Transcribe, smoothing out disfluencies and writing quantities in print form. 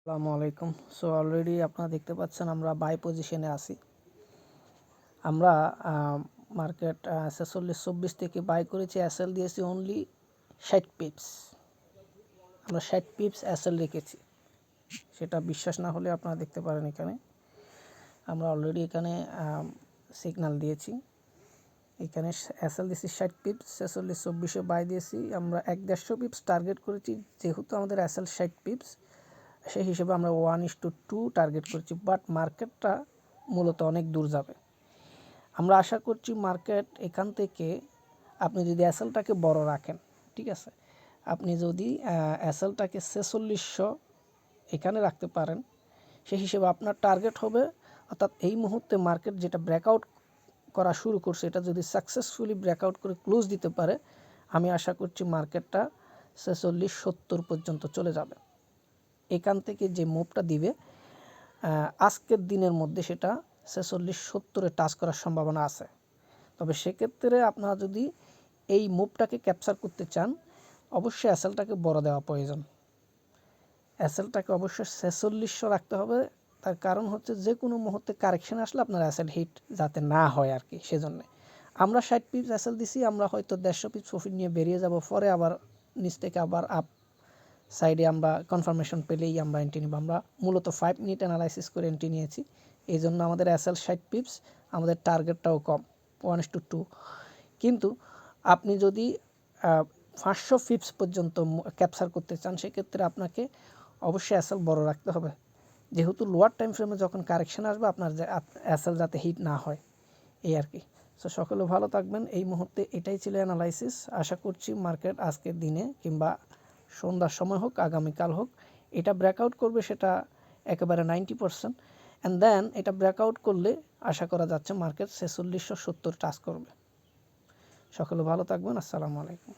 আসসালামু আলাইকুম। So already আপনারা দেখতে পাচ্ছেন আমরা বাই পজিশনে আছি। আমরা মার্কেট 46-24 থেকে বাই করেছি, এসএল দিয়েছি অনলি 60 পিপস। আমরা 60 পিপস এসএল রেখেছি, সেটা বিশ্বাস না হলে আপনারা দেখতে পারেন। এখানে আমরা অলরেডি এখানে সিগন্যাল দিয়েছি, এখানে এসএল দিয়েছি 60 পিপস, 46-24-এ বাই দিয়েছি। আমরা 150 পিপস টার্গেট করেছি, যেহেতু আমাদের এসএল 60 পিপস, সেই হিসেবে আমরা 1:2 টার্গেট করছি। বাট মার্কেটটা মূলত অনেক দূর যাবে। আমরা আশা করছি মার্কেট এখান থেকে, আপনি যদি এসএলটাকে বড় রাখেন, ঠিক আছে, আপনি যদি এসএলটাকে 4600 এখানে রাখতে পারেন, সেই হিসেবে আপনার টার্গেট হবে, অর্থাৎ এই মুহূর্তে মার্কেট যেটা ব্রেকআউট করা শুরু করছে, এটা যদি সাকসেসফুলি ব্রেকআউট করে ক্লোজ দিতে পারে, আমি আশা করছি মার্কেটটা 4670 পর্যন্ত চলে যাবে। এখান থেকে যে মুভটা দিবে আজকের দিনের মধ্যে, সেটা 4670-এ টাচ করার সম্ভাবনা আছে। তবে সেক্ষেত্রে আপনারা যদি এই মুভটাকে ক্যাপচার করতে চান, অবশ্যই এসএলটাকে বড় দেওয়া প্রয়োজন। এসএলটাকে অবশ্যই 4600 রাখতে হবে। তার কারণ হচ্ছে যে কোনো মুহূর্তে কারেকশন আসলে আপনার এসএল হিট যাতে না হয় আর কি, সেজন্য আমরা 60 পিপস এসএল দিছি। আমরা হয়তো 150 পিপস প্রফিট নিয়ে বেরিয়ে যাব, পরে আবার নিচ থেকে আবার আপ সাইডে আমরা কনফার্মেশন পেলেই আমরা এন্ট্রি নিব। আমরা মূলত 5 মিনিট অ্যানালাইসিস করে এন্ট্রি নিয়েছি, এই জন্য আমাদের এসএল 60 পিপস, আমাদের টার্গেটটাও কম, 1:2। কিন্তু আপনি যদি 500 পিপস পর্যন্ত ক্যাপচার করতে চান, সেক্ষেত্রে আপনাকে অবশ্যই এসএল বড় রাখতে হবে, যেহেতু লোয়ার টাইম ফ্রেমে যখন কারেকশন আসবে আপনার এসএল যাতে হিট না হয়, এই আর কি। সো সকলে ভালো থাকবেন। এই মুহূর্তে এটাই ছিল অ্যানালাইসিস। আশা করছি মার্কেট আজকের দিনে কিংবা সন্ধ্যার সময় হোক, আগামীকাল হোক, এটা ব্রেকআউট করবে, সেটা একেবারে 90%। অ্যান্ড দেন এটা ব্রেকআউট করলে আশা করা যাচ্ছে মার্কেট 4670 টাচ করবে। সকলে ভালো থাকবেন। আসসালামু আলাইকুম।